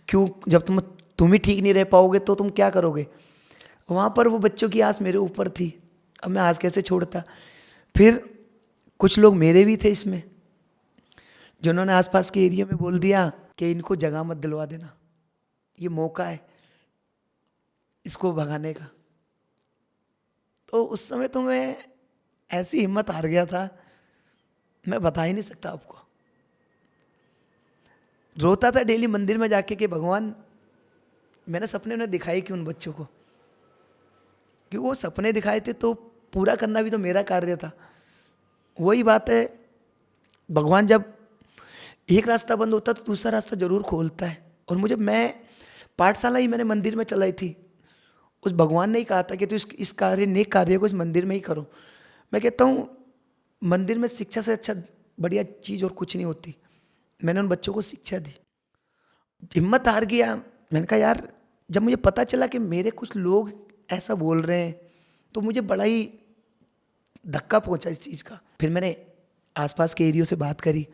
क्यों जब तुम ही ठीक नहीं रह पाओगे तो तुम क्या करोगे? वहाँ पर वो बच्चों की आस मेरे ऊपर थी, अब मैं आस कैसे छोड़ता। फिर कुछ लोग मेरे भी थे इसमें, जिन्होंने आसपास के एरिया में बोल दिया कि इनको जगह मत दिलवा देना, ये मौका है इसको भगाने का। तो उस समय तो मैं ऐसी हिम्मत हार गया था, मैं बता ही नहीं सकता आपको। रोता था डेली मंदिर में जाके कि भगवान, मैंने सपने में दिखाए कि उन बच्चों को, क्योंकि वो सपने दिखाए थे तो पूरा करना भी तो मेरा कार्य था। वही बात है, भगवान जब एक रास्ता बंद होता तो दूसरा रास्ता जरूर खोलता है। और मैं पाठशाला ही मैंने मंदिर में चलाई थी, उस भगवान ने ही कहा था कि तू इस कार्य नेक कार्य को इस मंदिर में ही करो। मैं कहता हूँ मंदिर में शिक्षा से अच्छा बढ़िया चीज़ और कुछ नहीं होती। मैंने उन बच्चों को शिक्षा दी, हिम्मत हार गया। मैंने कहा यार, जब मुझे पता चला कि मेरे कुछ लोग ऐसा बोल रहे हैं तो मुझे बड़ा ही धक्का पहुंचा इस चीज़ का। फिर मैंने आसपास के एरियो से बात करी।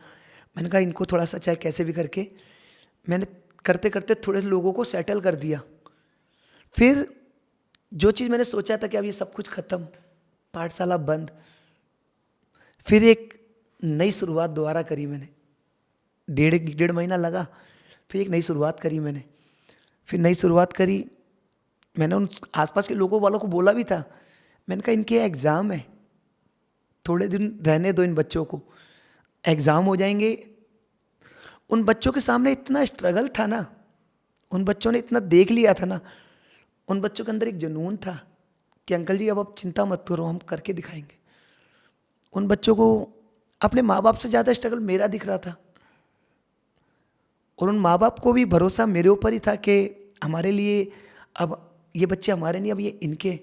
मैंने कहा इनको थोड़ा सा चाहे कैसे भी करके, मैंने करते करते थोड़े लोगों को सेटल कर दिया। फिर जो चीज़ मैंने सोचा था कि अब ये सब कुछ ख़त्म, पाठशाला बंद, फिर एक नई शुरुआत दोबारा करी मैंने। डेढ़ महीना लगा, फिर एक नई शुरुआत करी मैंने। फिर नई शुरुआत करी, मैंने उन आसपास के लोगों वालों को बोला भी था। मैंने कहा इनके एग्ज़ाम है, थोड़े दिन रहने दो इन बच्चों को, एग्ज़ाम हो जाएंगे। उन बच्चों के सामने इतना स्ट्रगल था ना, उन बच्चों ने इतना देख लिया था ना, उन बच्चों के अंदर एक जुनून था कि अंकल जी अब आप चिंता मत करो, हम करके दिखाएंगे। उन बच्चों को अपने माँ बाप से ज़्यादा स्ट्रगल मेरा दिख रहा था, और उन माँ बाप को भी भरोसा मेरे ऊपर ही था कि हमारे लिए अब ये बच्चे हमारे नहीं, अब ये इनके।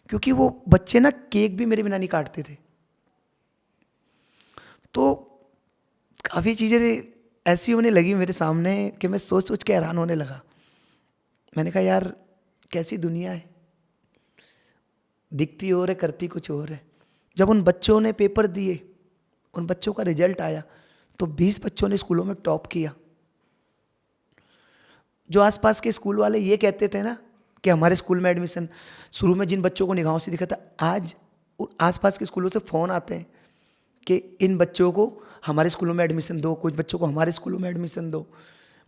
क्योंकि वो बच्चे ना केक भी मेरे बिना नहीं काटते थे। तो काफ़ी चीज़ें ऐसी होने लगी मेरे सामने कि मैं सोच सोच के हैरान होने लगा। मैंने कहा यार कैसी दुनिया है, दिखती और है करती कुछ और है। जब उन बच्चों ने पेपर दिए, उन बच्चों का रिजल्ट आया तो 20 बच्चों ने स्कूलों में टॉप किया। जो आसपास के स्कूल वाले ये कहते थे ना कि हमारे स्कूल में एडमिशन, शुरू में जिन बच्चों को निगाहों से दिखा था, आज आसपास के स्कूलों से फ़ोन आते हैं कि इन बच्चों को हमारे स्कूलों में एडमिशन दो, कुछ बच्चों को हमारे स्कूलों में एडमिशन दो।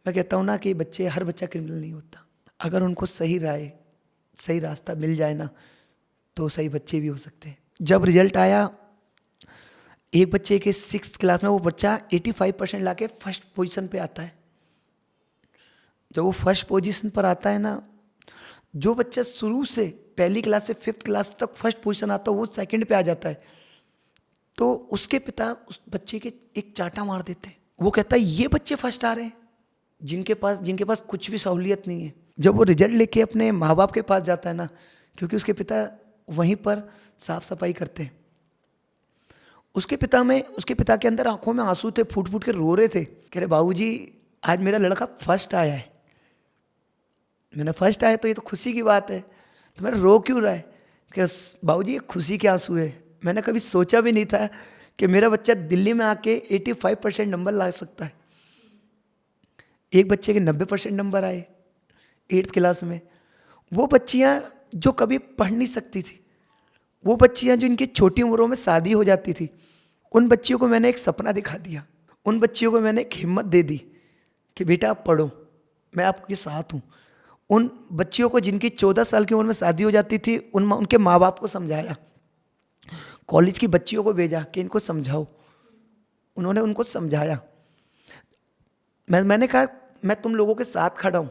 मैं कहता हूँ ना कि बच्चे, हर बच्चा क्रिमिनल नहीं होता। अगर उनको सही राय, सही रास्ता मिल जाए ना तो सही बच्चे भी हो सकते हैं। जब रिजल्ट आया, एक बच्चे के 6th क्लास में वो बच्चा 85% ला के फर्स्ट पोजिशन पे आता है। जब वो फर्स्ट पोजीशन पर आता है ना, जो बच्चा शुरू से पहली क्लास से 5th क्लास तक फर्स्ट पोजीशन आता है वो सेकंड पे आ जाता है, तो उसके पिता उस बच्चे के एक चाटा मार देते हैं। वो कहता है ये बच्चे फर्स्ट आ रहे हैं जिनके पास कुछ भी सहूलियत नहीं है। जब वो रिजल्ट लेके अपने माँ बाप के पास जाता है ना, क्योंकि उसके पिता वहीं पर साफ सफाई करते हैं, उसके पिता के अंदर आंखों में आंसू थे, फूट फूट के रो रहे थे। कह रहे बाबूजी आज मेरा लड़का फर्स्ट आया है। मैंने फर्स्ट आया तो ये तो खुशी की बात है, तो मेरा रो क्यों रहा है? कि बाबूजी ये खुशी के आंसू है, मैंने कभी सोचा भी नहीं था कि मेरा बच्चा दिल्ली में आके 85% नंबर ला सकता है। एक बच्चे के 90% नंबर आए 8th क्लास में। वो बच्चियाँ जो कभी पढ़ नहीं सकती थी, वो बच्चियाँ जो इनकी छोटी उम्रों में शादी हो जाती थी, उन बच्चियों को मैंने एक सपना दिखा दिया। उन बच्चियों को मैंने एक हिम्मत दे दी कि बेटा आप पढ़ो, मैं आपके साथ हूँ। उन बच्चियों को जिनकी 14 साल की उम्र में शादी हो जाती थी, उनके माँ बाप को समझाया। कॉलेज की बच्चियों को भेजा कि इनको समझाओ, उन्होंने उनको समझाया। मैंने कहा मैं तुम लोगों के साथ खड़ा हूँ।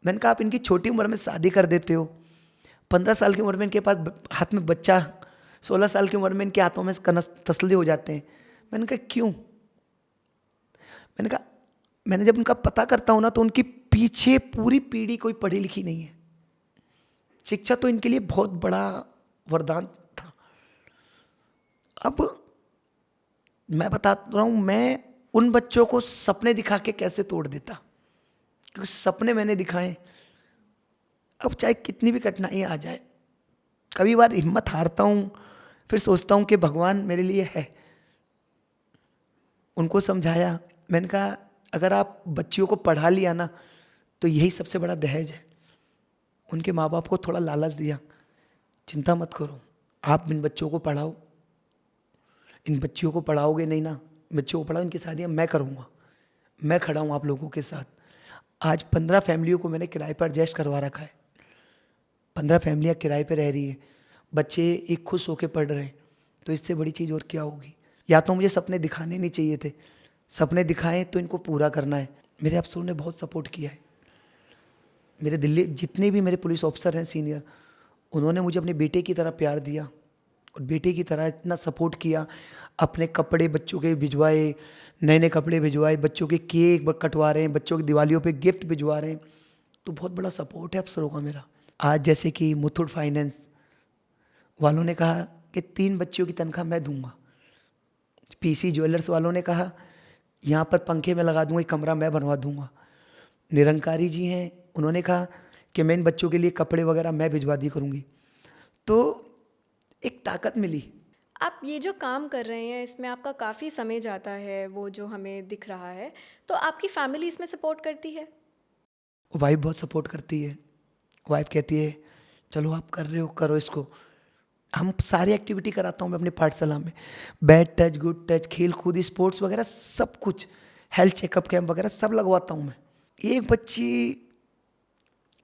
मैंने कहा आप इनकी छोटी उम्र में शादी कर देते हो, 15 साल की उम्र में इनके पास हाथ में बच्चा, 16 साल की उम्र में इनके हाथों में तसले हो जाते हैं। मैंने कहा क्यों? मैंने जब उनका पता करता हूँ ना, तो उनकी पीछे पूरी पीढ़ी कोई पढ़ी लिखी नहीं है। शिक्षा तो इनके लिए बहुत बड़ा वरदान था। अब मैं बता रहा हूँ, मैं उन बच्चों को सपने दिखा के कैसे तोड़ देता, क्योंकि सपने मैंने दिखाए। अब चाहे कितनी भी कठिनाई आ जाए, कभी बार हिम्मत हारता हूँ, फिर सोचता हूँ कि भगवान मेरे लिए है। उनको समझाया, मैंने कहा अगर आप बच्चियों को पढ़ा लिया ना तो यही सबसे बड़ा दहेज है। उनके माँ बाप को थोड़ा लालच दिया, चिंता मत करो, आप इन बच्चों को पढ़ाओ, इन बच्चियों को पढ़ाओगे नहीं ना, बच्चों को पढ़ाओ, इनकी शादियाँ मैं करूँगा, मैं खड़ा हूँ आप लोगों के साथ। आज 15 फैमिलियों को मैंने किराए पर एडजस्ट करवा रखा है। 15 फैमिलियाँ किराए पर रह रही है, बच्चे एक खुश होकर पढ़ रहे हैं। तो इससे बड़ी चीज़ और क्या होगी? या तो मुझे सपने दिखाने नहीं चाहिए थे, सपने दिखाए तो इनको पूरा करना है। मेरे अफसरों ने बहुत सपोर्ट किया है। मेरे दिल्ली जितने भी मेरे पुलिस ऑफिसर हैं सीनियर, उन्होंने मुझे अपने बेटे की तरह प्यार दिया और बेटे की तरह इतना सपोर्ट किया। अपने कपड़े बच्चों के भिजवाए, नए नए कपड़े भिजवाए, बच्चों के केक कटवा रहे हैं, बच्चों की दिवालियों पे गिफ्ट भिजवा रहे हैं। तो बहुत बड़ा सपोर्ट है अफसरों का मेरा। आज जैसे कि मुथूट फाइनेंस वालों ने कहा कि 3 बच्चियों की तनख्वाह मैं दूंगा, पीसी ज्वेलर्स वालों ने कहा यहाँ पर पंखे में लगा दूंगा, एक कमरा मैं बनवा दूंगा, निरंकारी जी हैं, उन्होंने कहा कि मैं इन बच्चों के लिए कपड़े वगैरह मैं भिजवा दी करूँगी। तो एक ताकत मिली। आप ये जो काम कर रहे हैं इसमें आपका काफ़ी समय जाता है, वो जो हमें दिख रहा है, तो आपकी फैमिली इसमें सपोर्ट करती है? वाइफ बहुत सपोर्ट करती है। वाइफ कहती है चलो आप कर रहे हो करो इसको। हम सारी एक्टिविटी कराता हूँ मैं अपनी पाठशाला में, बैड टच, गुड टच, खेल कूद, स्पोर्ट्स वगैरह सब कुछ, हेल्थ चेकअप कैंप वगैरह सब लगवाता हूँ मैं। एक बच्ची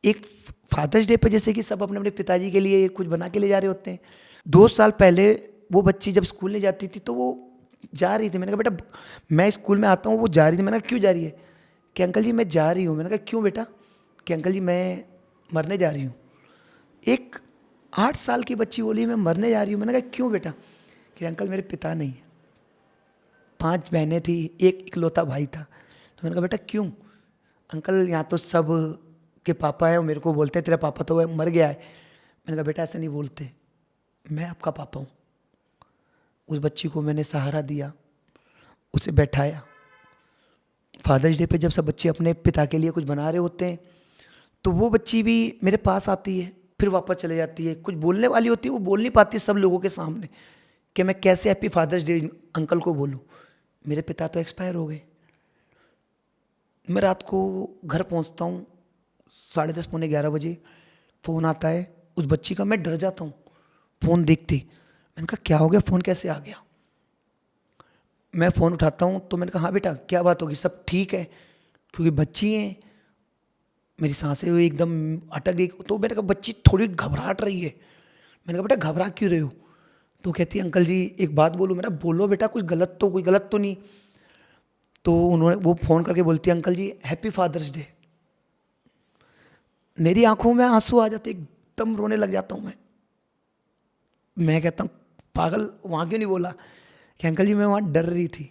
एक फादर्स डे पे जैसे कि सब अपने अपने पिताजी के लिए कुछ बना के ले जा रहे होते हैं, 2 साल पहले वो बच्ची जब स्कूल नहीं जाती थी तो वो जा रही थी। मैंने कहा बेटा मैं स्कूल में आता हूँ, वो जा रही थी। मैंने कहा क्यों जा रही है? कि अंकल जी मैं जा रही हूँ। मैंने कहा क्यों बेटा? कि अंकल जी मैं मरने जा रही हूँ। एक 8 साल की बच्ची बोली मैं मरने जा रही हूँ। मैंने कहा क्यों बेटा? कि अंकल मेरे पिता नहीं है, 5 बहनें थी, एक इकलौता भाई था। तो मैंने कहा बेटा क्यों? अंकल यहाँ तो सब के पापा है और मेरे को बोलते हैं तेरा पापा तो मर गया है। मैंने कहा बेटा ऐसे नहीं बोलते, मैं आपका पापा हूँ। उस बच्ची को मैंने सहारा दिया, उसे बैठाया। फादर्स डे पे जब सब बच्चे अपने पिता के लिए कुछ बना रहे होते हैं तो वो बच्ची भी मेरे पास आती है, फिर वापस चले जाती है। कुछ बोलने वाली होती है, वो बोल नहीं पाती सब लोगों के सामने कि मैं कैसे हैप्पी फादर्स डे अंकल को बोलूँ। मेरे पिता तो एक्सपायर हो गए। मैं रात को घर पहुंचता हूँ 10:30 पौने 11 बजे, फ़ोन आता है उस बच्ची का। मैं डर जाता हूँ फ़ोन देखते ही। मैंने कहा क्या हो गया, फ़ोन कैसे आ गया? मैं फ़ोन उठाता हूँ तो मैंने कहा हाँ बेटा क्या बात होगी, सब ठीक है? क्योंकि बच्ची हैं, मेरी सांसें हुई एकदम अटक गई। तो मैंने कहा बच्ची थोड़ी घबराहट रही है। मैंने कहा बेटा घबरा क्यों रहे हो? तो कहती है अंकल जी एक बात बोलूँ। मेरा बोलो बेटा, कुछ गलत तो कोई गलत तो नहीं? तो उन्होंने वो फ़ोन करके बोलती है अंकल जी हैप्पी फादर्स डे। मेरी आंखों में आंसू आ जाते, एकदम रोने लग जाता हूँ मैं कहता हूँ पागल वहाँ क्यों नहीं बोला? कि अंकल जी मैं वहाँ डर रही थी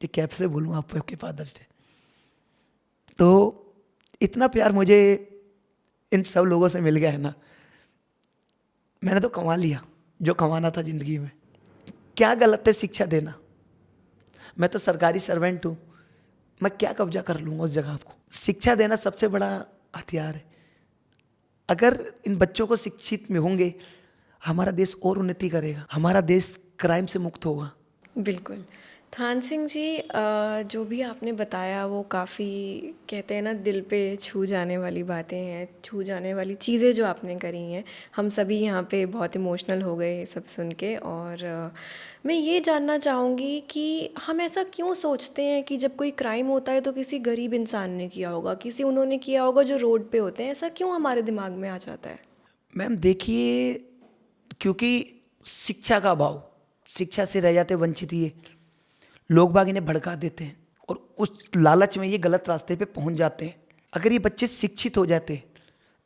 कि कैसे बोलूँ आपको हैप्पी फादर्स डे। तो इतना प्यार मुझे इन सब लोगों से मिल गया है ना, मैंने तो कमा लिया जो कमाना था ज़िंदगी में। क्या गलत है शिक्षा देना? मैं तो सरकारी सर्वेंट हूँ, मैं क्या कब्जा कर लूँगा उस जगह को? शिक्षा देना सबसे बड़ा हथियार है। अगर इन बच्चों को शिक्षित में होंगे, हमारा देश और उन्नति करेगा, हमारा देश क्राइम से मुक्त होगा। बिल्कुल। थान सिंह जी, जो भी आपने बताया वो काफ़ी, कहते हैं ना, दिल पे छू जाने वाली बातें हैं, छू जाने वाली चीज़ें जो आपने करी हैं। हम सभी यहाँ पे बहुत इमोशनल हो गए सब सुन के। और मैं ये जानना चाहूँगी कि हम ऐसा क्यों सोचते हैं कि जब कोई क्राइम होता है तो किसी गरीब इंसान ने किया होगा, किसी उन्होंने किया होगा जो रोड पे होते हैं, ऐसा क्यों हमारे दिमाग में आ जाता है? मैम देखिए, क्योंकि शिक्षा का अभाव, शिक्षा से रह जाते वंचित ये लोग बाग, इन्हें भड़का देते हैं और उस लालच में ये गलत रास्ते पे पहुंच जाते हैं। अगर ये बच्चे शिक्षित हो जाते,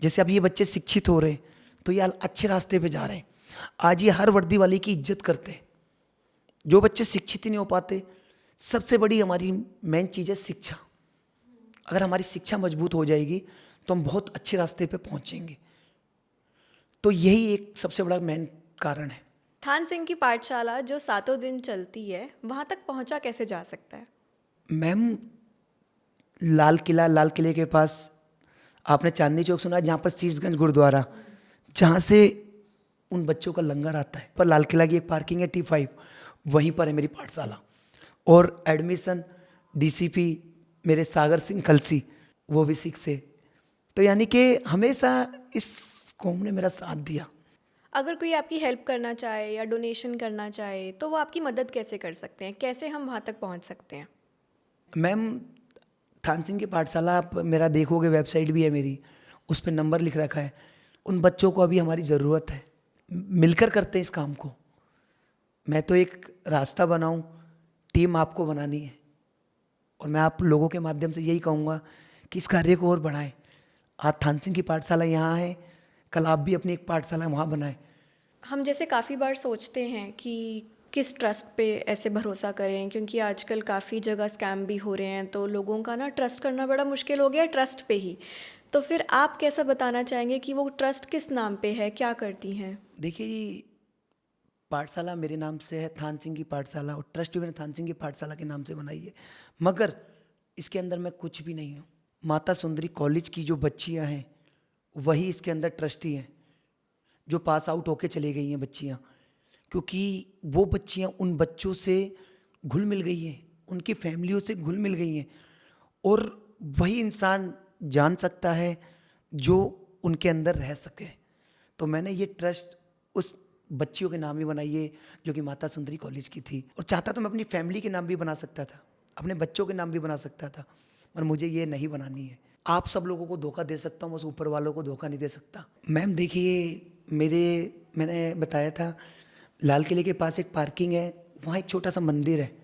जैसे अब ये बच्चे शिक्षित हो रहे हैं तो ये अच्छे रास्ते पे जा रहे हैं। आज ये हर वर्दी वाले की इज्जत करते हैं। जो बच्चे शिक्षित ही नहीं हो पाते, सबसे बड़ी हमारी मेन चीज़ है शिक्षा। अगर हमारी शिक्षा मजबूत हो जाएगी तो हम बहुत अच्छे रास्ते पे पहुंचेंगे। तो यही एक सबसे बड़ा मेन कारण है। थान सिंह की पाठशाला जो सातों दिन चलती है, वहाँ तक पहुँचा कैसे जा सकता है? मैम लाल किले के पास आपने चांदनी चौक सुना, जहाँ पर शीशगंज गुरुद्वारा, जहाँ से उन बच्चों का लंगर आता है, पर लाल किला की एक पार्किंग है T5, वहीं पर है मेरी पाठशाला। और एडमिशन DCP मेरे सागर सिंह खलसी, वो भी 6 से। तो यानी कि हमेशा इस कौम ने मेरा साथ दिया। अगर कोई आपकी हेल्प करना चाहे या डोनेशन करना चाहे तो वो आपकी मदद कैसे कर सकते हैं? कैसे हम वहाँ तक पहुँच सकते हैं? मैम थान सिंह की पाठशाला आप मेरा देखोगे, वेबसाइट भी है मेरी, उस पर नंबर लिख रखा है। उन बच्चों को अभी हमारी ज़रूरत है, मिलकर करते हैं इस काम को। मैं तो एक रास्ता बनाऊं, टीम आपको बनानी है। और मैं आप लोगों के माध्यम से यही कहूँगा कि इस कार्य को और बढ़ाएं। आज थान सिंह की पाठशाला यहाँ है, कल आप भी अपनी एक पाठशाला वहाँ बनाएं। हम जैसे काफ़ी बार सोचते हैं कि किस ट्रस्ट पे ऐसे भरोसा करें, क्योंकि आजकल काफ़ी जगह स्कैम भी हो रहे हैं, तो लोगों का ना ट्रस्ट करना बड़ा मुश्किल हो गया है ट्रस्ट पे ही। तो फिर आप कैसा बताना चाहेंगे कि वो ट्रस्ट किस नाम पे है, क्या करती हैं? देखिए जी, पाठशाला मेरे नाम से है, थान सिंह की पाठशाला, और ट्रस्ट भी मैंने थान सिंह की पाठशाला के नाम से बनाई है। मगर इसके अंदर मैं कुछ भी नहीं हूँ। माता सुंदरी कॉलेज की जो बच्चियाँ हैं वही इसके अंदर ट्रस्टी हैं, जो पास आउट होके चली गई हैं बच्चियाँ, क्योंकि वो बच्चियाँ उन बच्चों से घुल मिल गई हैं, उनकी फैमिलियों से घुल मिल गई हैं, और वही इंसान जान सकता है जो उनके अंदर रह सके। तो मैंने ये ट्रस्ट उस बच्चियों के नाम ही बनाई है जो कि माता सुंदरी कॉलेज की थी, और चाहता तो मैं अपनी फैमिली के नाम भी बना सकता था, अपने बच्चों के नाम भी बना सकता था, पर मुझे ये नहीं बनानी है। आप सब लोगों को धोखा दे सकता हूँ, बस ऊपर वालों को धोखा नहीं दे सकता। मैम देखिए, मैंने बताया था, लाल किले के पास एक पार्किंग है, वहाँ एक छोटा सा मंदिर है।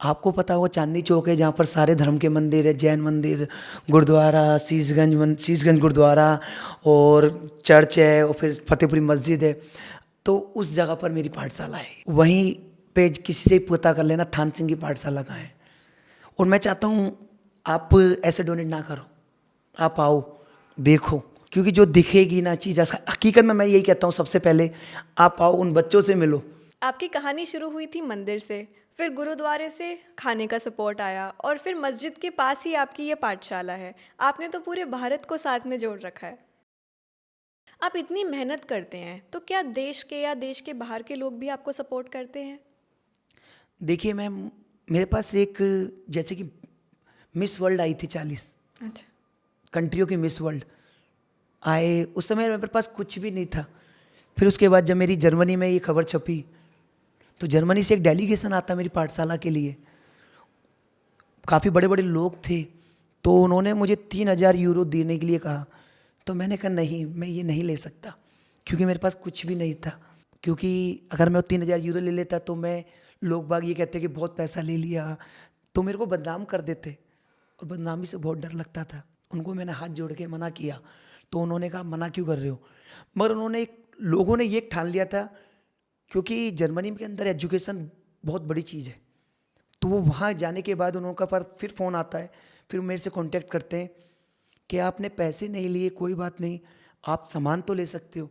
आपको पता होगा चांदनी चौक है, जहाँ पर सारे धर्म के मंदिर है, जैन मंदिर, गुरुद्वारा, शीशगंज गुरुद्वारा, और चर्च है, और फिर फतेहपुरी मस्जिद है। तो उस जगह पर मेरी पाठशाला है। वहीं पे किसी से पता कर लेना थान सिंह की पाठशाला कहाँ है। और मैं चाहता हूँ आप ऐसे डोनेट ना करो, आप आओ, देखो, क्योंकि जो दिखेगी ना चीज़, हकीकत में मैं यही कहता हूँ, सबसे पहले आप आओ, उन बच्चों से मिलो। आपकी कहानी शुरू हुई थी मंदिर से, फिर गुरुद्वारे से खाने का सपोर्ट आया, और फिर मस्जिद के पास ही आपकी ये पाठशाला है। आपने तो पूरे भारत को साथ में जोड़ रखा है। आप इतनी मेहनत करते हैं, तो क्या देश के या देश के बाहर के लोग भी आपको सपोर्ट करते हैं? देखिए मैम, मेरे पास एक, जैसे कि मिस वर्ल्ड आई थी 40 अच्छा। कंट्रियों की मिस वर्ल्ड आए, उस समय मेरे पास कुछ भी नहीं था। फिर उसके बाद जब मेरी जर्मनी में ये खबर छपी, तो जर्मनी से एक डेलीगेशन आता मेरी पाठशाला के लिए, काफ़ी बड़े बड़े लोग थे, तो उन्होंने मुझे 3,000 यूरो देने के लिए कहा। तो मैंने कहा नहीं, मैं ये नहीं ले सकता, क्योंकि मेरे पास कुछ भी नहीं था। क्योंकि अगर मैं 3,000 यूरो ले लेता तो मैं, लोग बाग ये कहते कि बहुत पैसा ले लिया, तो मेरे को बदनाम कर देते, और बदनामी से बहुत डर लगता था। उनको मैंने हाथ जोड़ के मना किया, तो उन्होंने कहा मना क्यों कर रहे हो। मगर लोगों ने ये ठान लिया था, क्योंकि जर्मनी के अंदर एजुकेशन बहुत बड़ी चीज़ है, तो वो वहाँ जाने के बाद उनका पर फिर फ़ोन आता है, फिर मेरे से कांटेक्ट करते हैं कि आपने पैसे नहीं लिए, कोई बात नहीं, आप सामान तो ले सकते हो।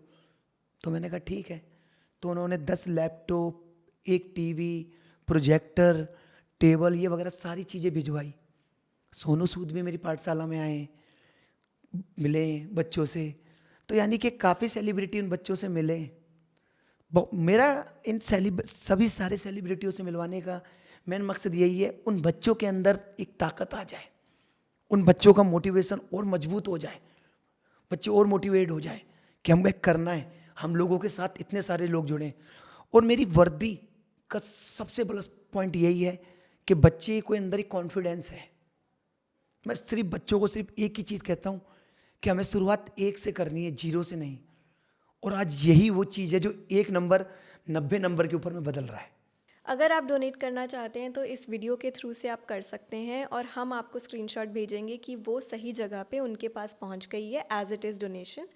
तो मैंने कहा ठीक है। तो उन्होंने 10 लैपटॉप, एक टीवी, प्रोजेक्टर, टेबल, ये वगैरह सारी चीज़ें भिजवाई। सोनू सूद भी मेरी पाठशाला में आए, मिले बच्चों से, तो यानी कि काफ़ी सेलिब्रिटी उन बच्चों से मिले। मेरा इन सभी सारे सेलिब्रिटियों से मिलवाने का मेन मकसद यही है, उन बच्चों के अंदर एक ताकत आ जाए, उन बच्चों का मोटिवेशन और मजबूत हो जाए, बच्चे और मोटिवेट हो जाए कि हमें करना है, हम लोगों के साथ इतने सारे लोग जुड़े। और मेरी वर्दी का सबसे बड़ा पॉइंट यही है कि बच्चे को अंदर एक कॉन्फिडेंस है। मैं सिर्फ बच्चों को सिर्फ एक ही चीज़ कहता हूँ कि हमें शुरुआत 1 से करनी है, 0 से नहीं। और आज यही वो चीज़ है जो 1 नंबर 90 नंबर के ऊपर में बदल रहा है। अगर आप डोनेट करना चाहते हैं तो इस वीडियो के थ्रू से आप कर सकते हैं, और हम आपको स्क्रीनशॉट भेजेंगे कि वो सही जगह पे उनके पास पहुंच गई है एज इट इज़ डोनेशन।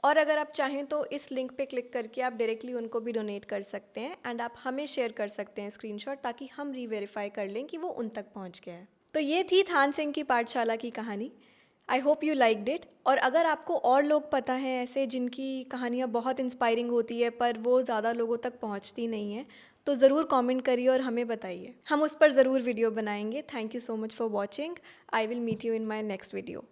और अगर आप चाहें तो इस लिंक पे क्लिक करके आप डायरेक्टली उनको भी डोनेट कर सकते हैं, एंड आप हमें शेयर कर सकते हैं स्क्रीनशॉट, ताकि हम रीवेरीफाई कर लें कि वो उन तक पहुंच गया है। तो ये थी थान सिंह की पाठशाला की कहानी। I hope you liked it. और अगर आपको और लोग पता हैं ऐसे जिनकी कहानियाँ बहुत इंस्पायरिंग होती है पर वो ज़्यादा लोगों तक पहुँचती नहीं है, तो ज़रूर कमेंट करिए और हमें बताइए, हम उस पर ज़रूर वीडियो बनाएंगे। Thank you so much for watching. I will meet you in my next video.